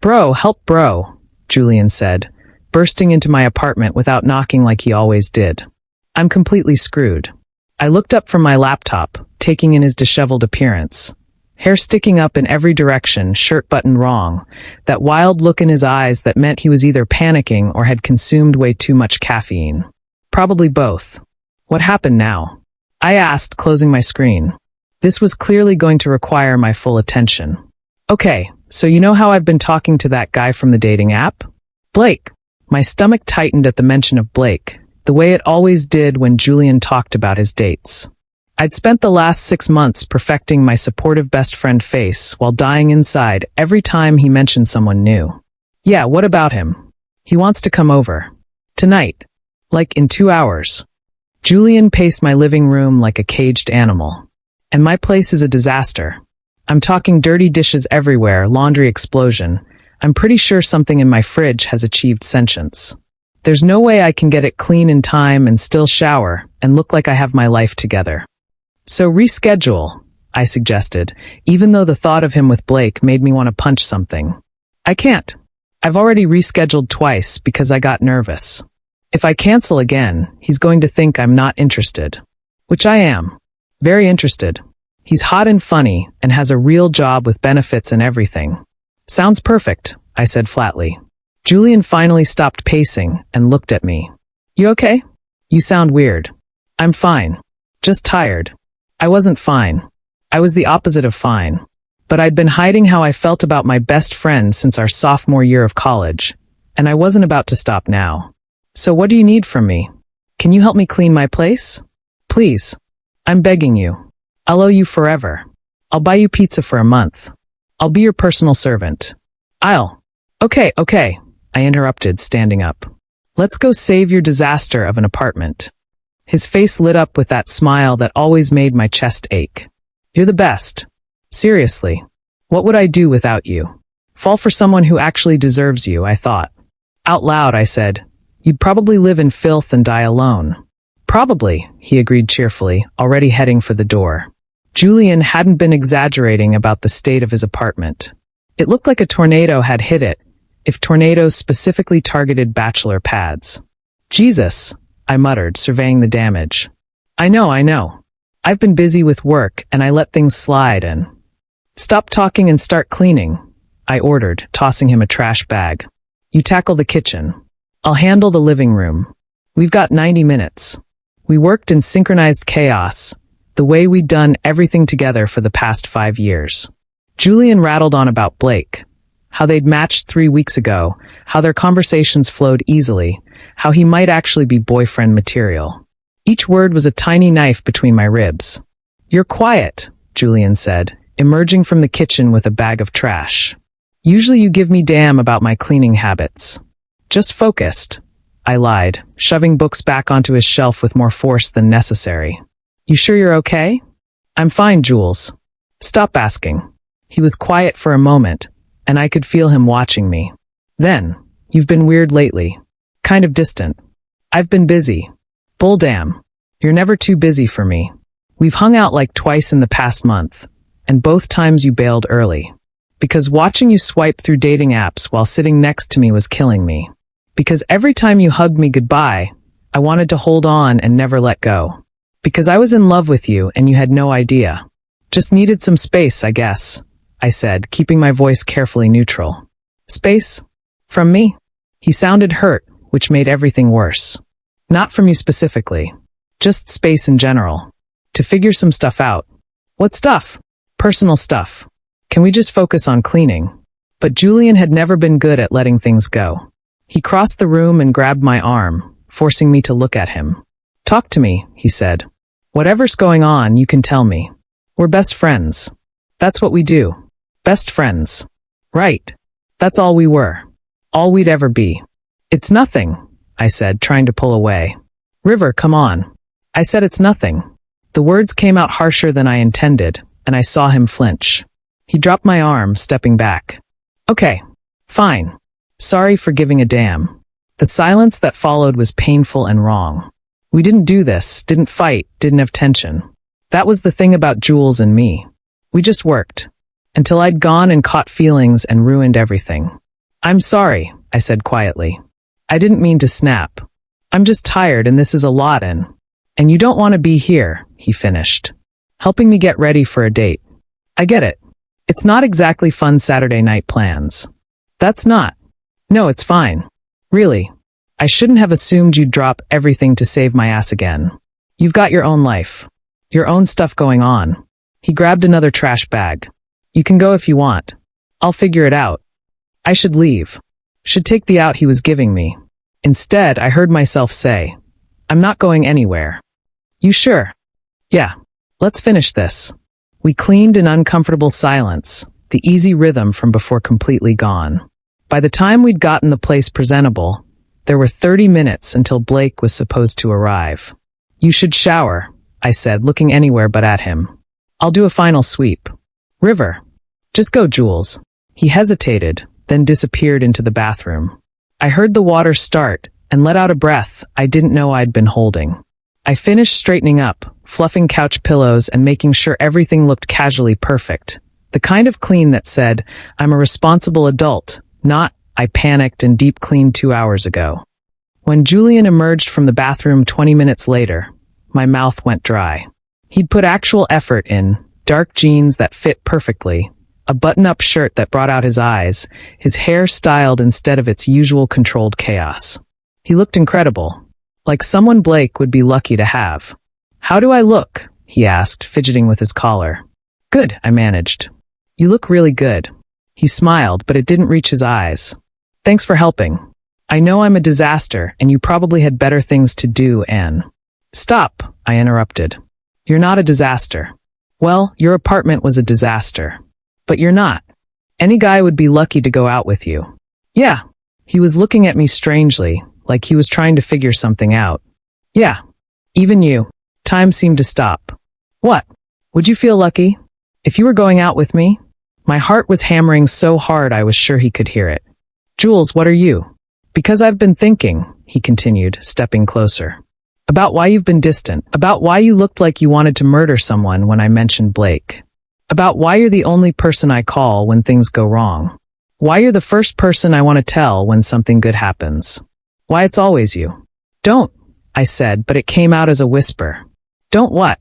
Bro, help bro, Julian said, bursting into my apartment without knocking like he always did. I'm completely screwed. I looked up from my laptop, taking in his disheveled appearance. Hair sticking up in every direction, shirt buttoned wrong, that wild look in his eyes that meant he was either panicking or had consumed way too much caffeine. Probably both. What happened now? I asked, closing my screen. This was clearly going to require my full attention. Okay, so you know how I've been talking to that guy from the dating app? Blake. My stomach tightened at the mention of Blake, the way it always did when Julian talked about his dates. I'd spent the last 6 months perfecting my supportive best friend face while dying inside every time he mentioned someone new. Yeah, what about him? He wants to come over. Tonight. Like in 2 hours. Julian paced my living room like a caged animal. And my place is a disaster. I'm talking dirty dishes everywhere, laundry explosion. I'm pretty sure something in my fridge has achieved sentience. There's no way I can get it clean in time and still shower and look like I have my life together. So reschedule, I suggested, even though the thought of him with Blake made me want to punch something. I can't. I've already rescheduled twice because I got nervous. If I cancel again, he's going to think I'm not interested. Which I am. Very interested. He's hot and funny and has a real job with benefits and everything. Sounds perfect, I said flatly. Julian finally stopped pacing and looked at me. You okay? You sound weird. I'm fine. Just tired. I wasn't fine. I was the opposite of fine. But I'd been hiding how I felt about my best friend since our sophomore year of college, and I wasn't about to stop now. So what do you need from me? Can you help me clean my place? Please. I'm begging you. I'll owe you forever. I'll buy you pizza for a month. I'll be your personal servant. Okay, I interrupted, standing up. Let's go save your disaster of an apartment. His face lit up with that smile that always made my chest ache. You're the best. Seriously. What would I do without you? Fall for someone who actually deserves you, I thought. Out loud, I said, you'd probably live in filth and die alone. Probably, he agreed cheerfully, already heading for the door. Julian hadn't been exaggerating about the state of his apartment. It looked like a tornado had hit it, if tornadoes specifically targeted bachelor pads. Jesus, I muttered, surveying the damage. I know. I've been busy with work and I let things slide and... Stop talking and start cleaning, I ordered, tossing him a trash bag. You tackle the kitchen. I'll handle the living room. We've got 90 minutes. We worked in synchronized chaos, the way we'd done everything together for the past 5 years. Julian rattled on about Blake, how they'd matched 3 weeks ago, how their conversations flowed easily, how he might actually be boyfriend material. Each word was a tiny knife between my ribs. You're quiet, Julian said, emerging from the kitchen with a bag of trash. Usually you give me damn about my cleaning habits. Just focused, I lied, shoving books back onto his shelf with more force than necessary. You sure you're okay? I'm fine, Jules. Stop asking. He was quiet for a moment, and I could feel him watching me. Then, you've been weird lately. Kind of distant. I've been busy. Bull damn. You're never too busy for me. We've hung out like twice in the past month, and both times you bailed early. Because watching you swipe through dating apps while sitting next to me was killing me. Because every time you hugged me goodbye, I wanted to hold on and never let go. Because I was in love with you and you had no idea. Just needed some space, I guess, I said, keeping my voice carefully neutral. Space? From me? He sounded hurt, which made everything worse. Not from you specifically. Just space in general. To figure some stuff out. What stuff? Personal stuff. Can we just focus on cleaning? But Julian had never been good at letting things go. He crossed the room and grabbed my arm, forcing me to look at him. Talk to me, he said. Whatever's going on, you can tell me. We're best friends. That's what we do. Best friends. Right. That's all we were. All we'd ever be. It's nothing, I said, trying to pull away. River, come on. I said it's nothing. The words came out harsher than I intended, and I saw him flinch. He dropped my arm, stepping back. Okay. Fine. Sorry for giving a damn. The silence that followed was painful and wrong. We didn't do this, didn't fight, didn't have tension. That was the thing about Jules and me. We just worked. Until I'd gone and caught feelings and ruined everything. I'm sorry, I said quietly. I didn't mean to snap. I'm just tired and this is a lot and you don't want to be here, he finished, helping me get ready for a date. I get it. It's not exactly fun Saturday night plans. That's not. No, it's fine. Really. I shouldn't have assumed you'd drop everything to save my ass again. You've got your own life. Your own stuff going on. He grabbed another trash bag. You can go if you want. I'll figure it out. I should leave. Should take the out he was giving me. Instead, I heard myself say, I'm not going anywhere. You sure? Yeah. Let's finish this. We cleaned in uncomfortable silence, the easy rhythm from before completely gone. By the time we'd gotten the place presentable, there were 30 minutes until Blake was supposed to arrive. You should shower, I said, looking anywhere but at him. I'll do a final sweep. River. Just go, Jules. He hesitated, then disappeared into the bathroom. I heard the water start and let out a breath I didn't know I'd been holding. I finished straightening up, fluffing couch pillows and making sure everything looked casually perfect. The kind of clean that said, I'm a responsible adult, not, I panicked and deep cleaned 2 hours ago. When Julian emerged from the bathroom 20 minutes later, my mouth went dry. He'd put actual effort in, dark jeans that fit perfectly, a button-up shirt that brought out his eyes, his hair styled instead of its usual controlled chaos. He looked incredible, like someone Blake would be lucky to have. How do I look? He asked, fidgeting with his collar. Good, I managed. You look really good. He smiled, but it didn't reach his eyes. Thanks for helping. I know I'm a disaster, and you probably had better things to do, Anne. Stop, I interrupted. You're not a disaster. Well, your apartment was a disaster. But you're not. Any guy would be lucky to go out with you. Yeah. He was looking at me strangely, like he was trying to figure something out. Yeah. Even you. Time seemed to stop. What? Would you feel lucky? If you were going out with me? My heart was hammering so hard I was sure he could hear it. Jules, what are you? Because I've been thinking, he continued, stepping closer. About why you've been distant. About why you looked like you wanted to murder someone when I mentioned Blake. About why you're the only person I call when things go wrong. Why you're the first person I want to tell when something good happens. Why it's always you. Don't, I said, but it came out as a whisper. Don't what?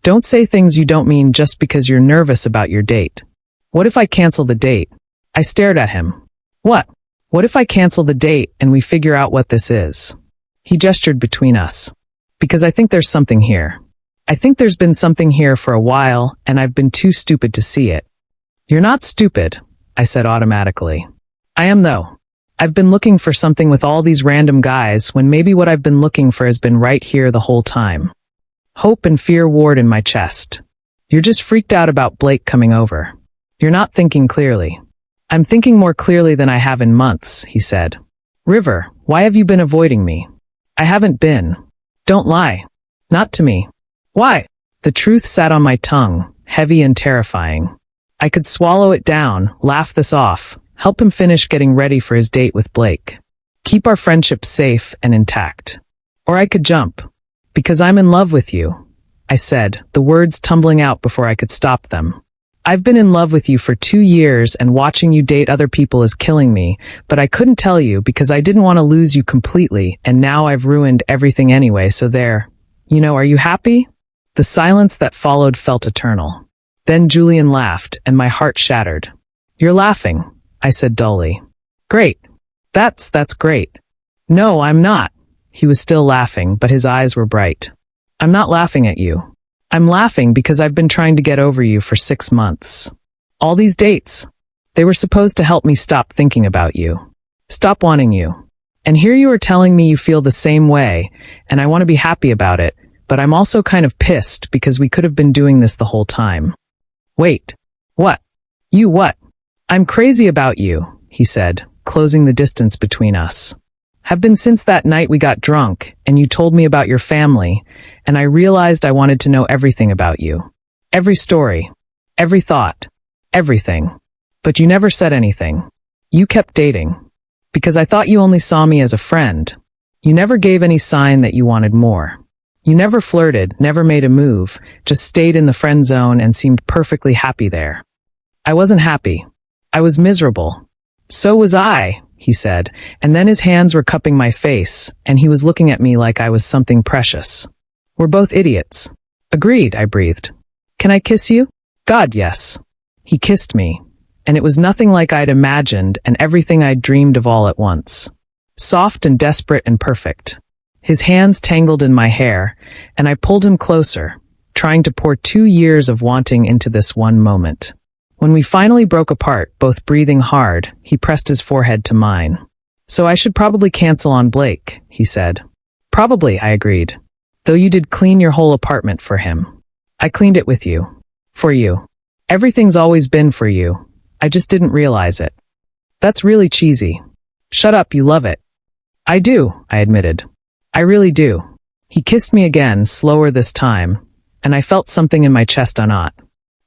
Don't say things you don't mean just because you're nervous about your date. What if I cancel the date? I stared at him. What? What if I cancel the date and we figure out what this is? He gestured between us. Because I think there's something here. I think there's been something here for a while, and I've been too stupid to see it. You're not stupid, I said automatically. I am though. I've been looking for something with all these random guys when maybe what I've been looking for has been right here the whole time. Hope and fear warred in my chest. You're just freaked out about Blake coming over. You're not thinking clearly. I'm thinking more clearly than I have in months, he said. River, why have you been avoiding me? I haven't been. Don't lie. Not to me. Why? The truth sat on my tongue, heavy and terrifying. I could swallow it down, laugh this off, help him finish getting ready for his date with Blake. Keep our friendship safe and intact. Or I could jump. Because I'm in love with you, I said, the words tumbling out before I could stop them. I've been in love with you for 2 years and watching you date other people is killing me, but I couldn't tell you because I didn't want to lose you completely, and now I've ruined everything anyway, so there. Are you happy? The silence that followed felt eternal. Then Julian laughed, and my heart shattered. You're laughing, I said dully. Great. That's great. No, I'm not. He was still laughing, but his eyes were bright. I'm not laughing at you. I'm laughing because I've been trying to get over you for 6 months. All these dates. They were supposed to help me stop thinking about you. Stop wanting you. And here you are telling me you feel the same way, and I want to be happy about it, but I'm also kind of pissed because we could have been doing this the whole time. Wait. What? You what? I'm crazy about you, he said, closing the distance between us. Have been since that night we got drunk, and you told me about your family, and I realized I wanted to know everything about you. Every story. Every thought. Everything. But you never said anything. You kept dating. Because I thought you only saw me as a friend. You never gave any sign that you wanted more. You never flirted, never made a move, just stayed in the friend zone and seemed perfectly happy there. I wasn't happy. I was miserable. So was I, he said, and then his hands were cupping my face, and he was looking at me like I was something precious. We're both idiots. Agreed, I breathed. Can I kiss you? God, yes. He kissed me, and it was nothing like I'd imagined and everything I'd dreamed of all at once. Soft and desperate and perfect. His hands tangled in my hair, and I pulled him closer, trying to pour 2 years of wanting into this one moment. When we finally broke apart, both breathing hard, he pressed his forehead to mine. So I should probably cancel on Blake, he said. Probably, I agreed. Though you did clean your whole apartment for him. I cleaned it with you. For you. Everything's always been for you. I just didn't realize it. That's really cheesy. Shut up, you love it. I do, I admitted. I really do. He kissed me again, slower this time, and I felt something in my chest unknot.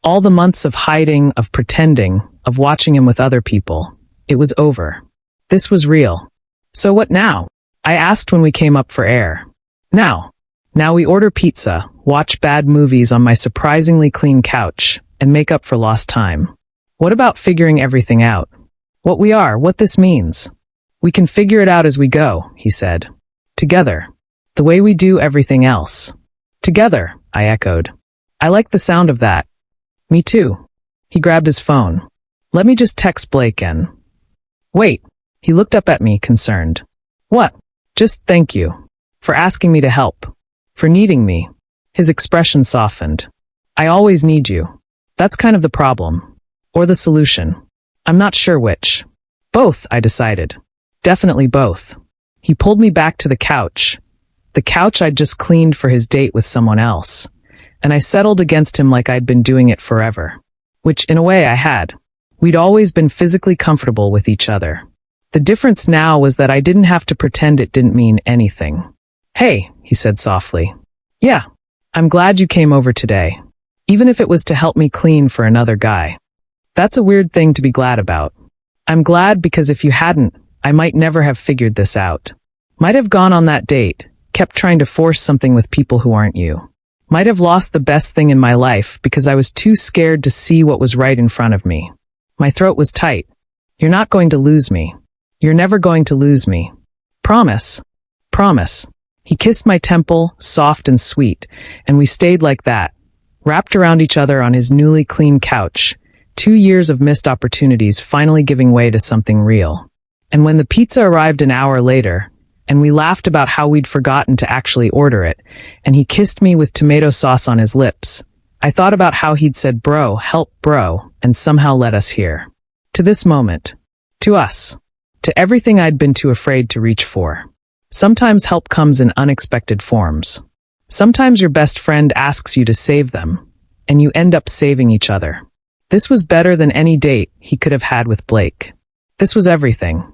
All the months of hiding, of pretending, of watching him with other people. It was over. This was real. So what now? I asked when we came up for air. Now we order pizza, watch bad movies on my surprisingly clean couch, and make up for lost time. What about figuring everything out? What we are, what this means. We can figure it out as we go, he said. Together. The way we do everything else. Together, I echoed. I like the sound of that. Me too. He grabbed his phone. Let me just text Blake and... Wait. He looked up at me, concerned. What? Just thank you. For asking me to help. For needing me. His expression softened. I always need you. That's kind of the problem. Or the solution. I'm not sure which. Both, I decided. Definitely both. He pulled me back to the couch I'd just cleaned for his date with someone else, and I settled against him like I'd been doing it forever. Which, in a way, I had. We'd always been physically comfortable with each other. The difference now was that I didn't have to pretend it didn't mean anything. Hey, he said softly. Yeah, I'm glad you came over today. Even if it was to help me clean for another guy. That's a weird thing to be glad about. I'm glad because if you hadn't, I might never have figured this out. Might have gone on that date, kept trying to force something with people who aren't you. Might have lost the best thing in my life because I was too scared to see what was right in front of me. My throat was tight. You're not going to lose me. You're never going to lose me. Promise. Promise. He kissed my temple, soft and sweet, and we stayed like that, wrapped around each other on his newly clean couch, 2 years of missed opportunities finally giving way to something real. And when the pizza arrived an hour later, and we laughed about how we'd forgotten to actually order it, and he kissed me with tomato sauce on his lips, I thought about how he'd said, bro, help bro, and somehow led us here. To this moment. To us. To everything I'd been too afraid to reach for. Sometimes help comes in unexpected forms. Sometimes your best friend asks you to save them, and you end up saving each other. This was better than any date he could have had with Blake. This was everything.